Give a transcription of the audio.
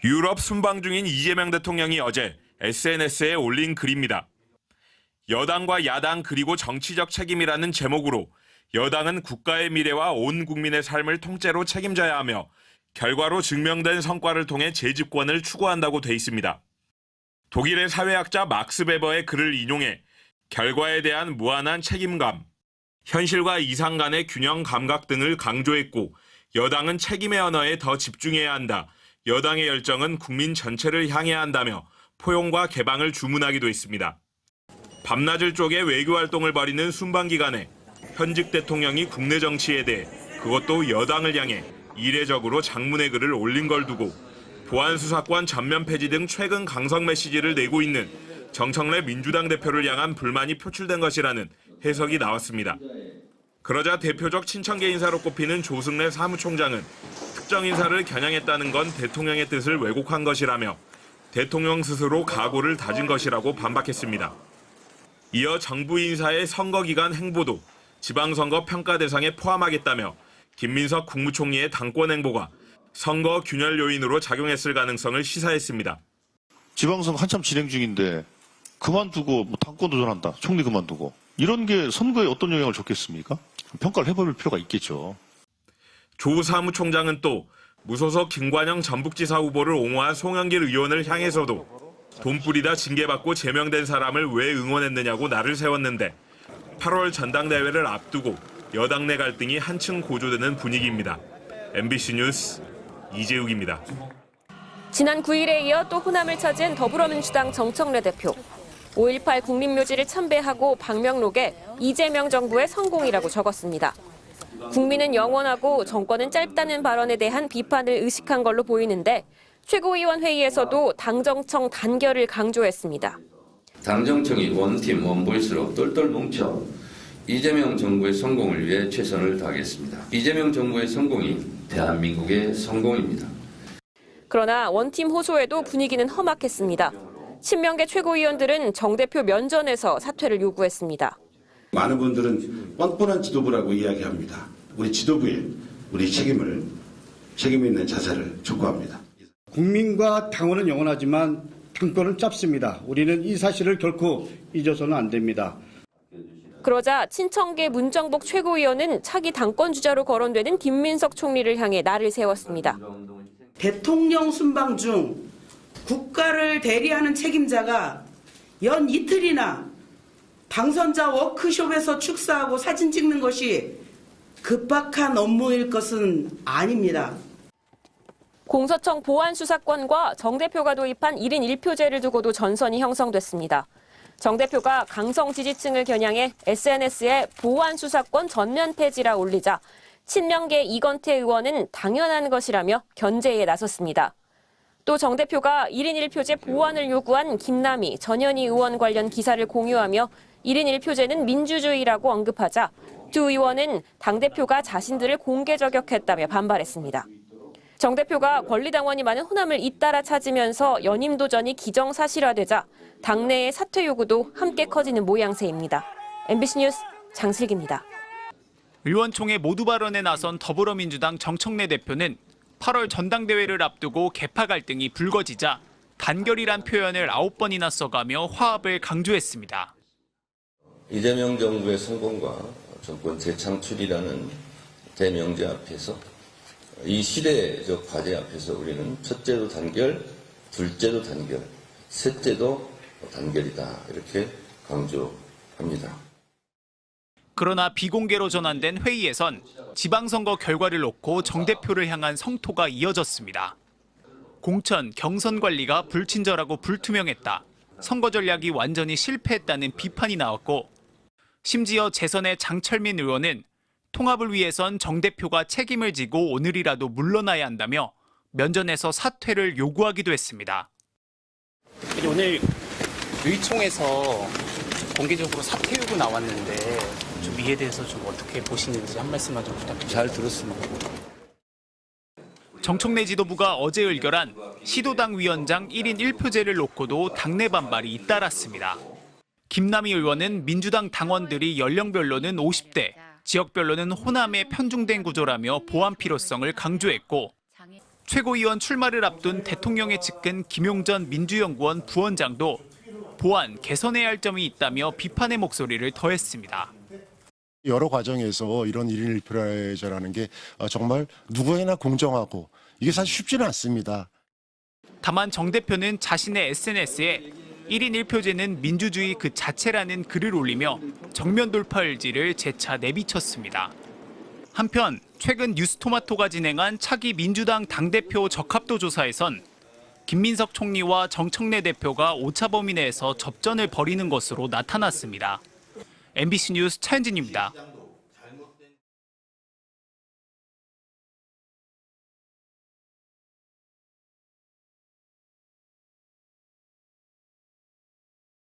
유럽 순방 중인 이재명 대통령이 어제 SNS에 올린 글입니다. 여당과 야당 그리고 정치적 책임이라는 제목으로 여당은 국가의 미래와 온 국민의 삶을 통째로 책임져야 하며 결과로 증명된 성과를 통해 재집권을 추구한다고 돼 있습니다. 독일의 사회학자 막스 베버의 글을 인용해 결과에 대한 무한한 책임감, 현실과 이상 간의 균형 감각 등을 강조했고 여당은 책임의 언어에 더 집중해야 한다. 여당의 열정은 국민 전체를 향해야 한다며 포용과 개방을 주문하기도 했습니다. 밤낮을 쪼개 외교활동을 벌이는 순방 기간에 현직 대통령이 국내 정치에 대해 그것도 여당을 향해 이례적으로 장문의 글을 올린 걸 두고 보안수사권 전면 폐지 등 최근 강성 메시지를 내고 있는 정청래 민주당 대표를 향한 불만이 표출된 것이라는 해석이 나왔습니다. 그러자 대표적 친청계 인사로 꼽히는 조승래 사무총장은 특정 인사를 겨냥했다는 건 대통령의 뜻을 왜곡한 것이라며 대통령 스스로 각오를 다진 것이라고 반박했습니다. 이어 정부 인사의 선거 기간 행보도 지방선거 평가 대상에 포함하겠다며 김민석 국무총리의 당권 행보가 선거 균열 요인으로 작용했을 가능성을 시사했습니다. 지방선거 한참 진행 중인데 그만두고 당권 도전한다. 총리 그만두고. 이런 게 선거에 어떤 영향을 줬겠습니까? 평가를 해볼 필요가 있겠죠. 조 사무총장은 또 무소속 김관영 전북지사 후보를 옹호한 송영길 의원을 향해서도 돈 뿌리다 징계받고 제명된 사람을 왜 응원했느냐고 날을 세웠는데 8월 전당대회를 앞두고 여당 내 갈등이 한층 고조되는 분위기입니다. MBC 뉴스 이재욱입니다. 지난 9일에 이어 또 호남을 찾은 더불어민주당 정청래 대표. 5.18 국립묘지를 참배하고 방명록에 이재명 정부의 성공이라고 적었습니다. 국민은 영원하고 정권은 짧다는 발언에 대한 비판을 의식한 걸로 보이는데 최고위원 회의에서도 당정청 단결을 강조했습니다. 당정청이 원팀 원보이스로 똘똘 뭉쳐 이재명 정부의 성공을 위해 최선을 다하겠습니다. 이재명 정부의 성공이 대한민국의 성공입니다. 그러나 원팀 호소에도 분위기는 험악했습니다. 친명계 최고위원들은 정 대표 면전에서 사퇴를 요구했습니다. 많은 분들은 뻔뻔한 지도부라고 이야기합니다. 우리 지도부에 우리 책임 있는 자세를 촉구합니다. 국민과 당원은 영원하지만 당권은 짧습니다. 우리는 이 사실을 결코 잊어서는 안 됩니다. 그러자 친청계 문정복 최고위원은 차기 당권 주자로 거론되는 김민석 총리를 향해 날을 세웠습니다. 대통령 순방 중 국가를 대리하는 책임자가 연 이틀이나 당선자 워크숍에서 축사하고 사진 찍는 것이 급박한 업무일 것은 아닙니다. 공서청 보안수사권과 정 대표가 도입한 1인 1표제를 두고도 전선이 형성됐습니다. 정 대표가 강성 지지층을 겨냥해 SNS에 보안수사권 전면 폐지라 올리자 친명계 이건태 의원은 당연한 것이라며 견제에 나섰습니다. 또 정 대표가 1인 1표제 보완을 요구한 김남희, 전현희 의원 관련 기사를 공유하며 1인 1표제는 민주주의라고 언급하자 두 의원은 당대표가 자신들을 공개 저격했다며 반발했습니다. 정 대표가 권리당원이 많은 호남을 잇따라 찾으면서 연임 도전이 기정사실화되자 당내의 사퇴 요구도 함께 커지는 모양새입니다. MBC 뉴스 장슬기입니다. 의원총회 모두 발언에 나선 더불어민주당 정청래 대표는 8월 전당대회를 앞두고 계파 갈등이 불거지자 단결이란 표현을 9번이나 써가며 화합을 강조했습니다. 이재명 정부의 성공과 정권 재창출이라는 대명제 앞에서 이 시대적 과제 앞에서 우리는 첫째도 단결, 둘째도 단결, 셋째도 단결이다 이렇게 강조합니다. 그러나 비공개로 전환된 회의에선 지방선거 결과를 놓고 정 대표를 향한 성토가 이어졌습니다. 공천, 경선 관리가 불친절하고 불투명했다. 선거 전략이 완전히 실패했다는 비판이 나왔고 심지어 재선의 장철민 의원은 통합을 위해선 정 대표가 책임을 지고 오늘이라도 물러나야 한다며 면전에서 사퇴를 요구하기도 했습니다. 오늘 의총에서 공개적으로 사퇴 요구 나왔는데 좀 이에 대해서 좀 어떻게 보시는지 한 말씀만 좀 부탁드립니다. 잘 들었습니다. 정청래 지도부가 어제 의결한 시도당 위원장 1인 1표제를 놓고도 당내 반발이 잇따랐습니다. 김남희 의원은 민주당 당원들이 연령별로는 50대, 지역별로는 호남에 편중된 구조라며 보완 필요성을 강조했고 최고위원 출마를 앞둔 대통령에 측근 김용전 민주연구원 부원장도 보안, 개선해야 할 점이 있다며 비판의 목소리를 더했습니다. 여러 과정에서 이런 1인 1표제라는 게 정말 누구에나 공정하고 이게 사실 쉽지는 않습니다. 다만 정 대표는 자신의 SNS에 1인 1표제는 민주주의 그 자체라는 글을 올리며 정면 돌파 의지를 재차 내비쳤습니다. 한편 최근 뉴스토마토가 진행한 차기 민주당 당대표 적합도 조사에선 김민석 총리와 정청래 대표가 오차 범위 내에서 접전을 벌이는 것으로 나타났습니다. MBC 뉴스 차현진입니다.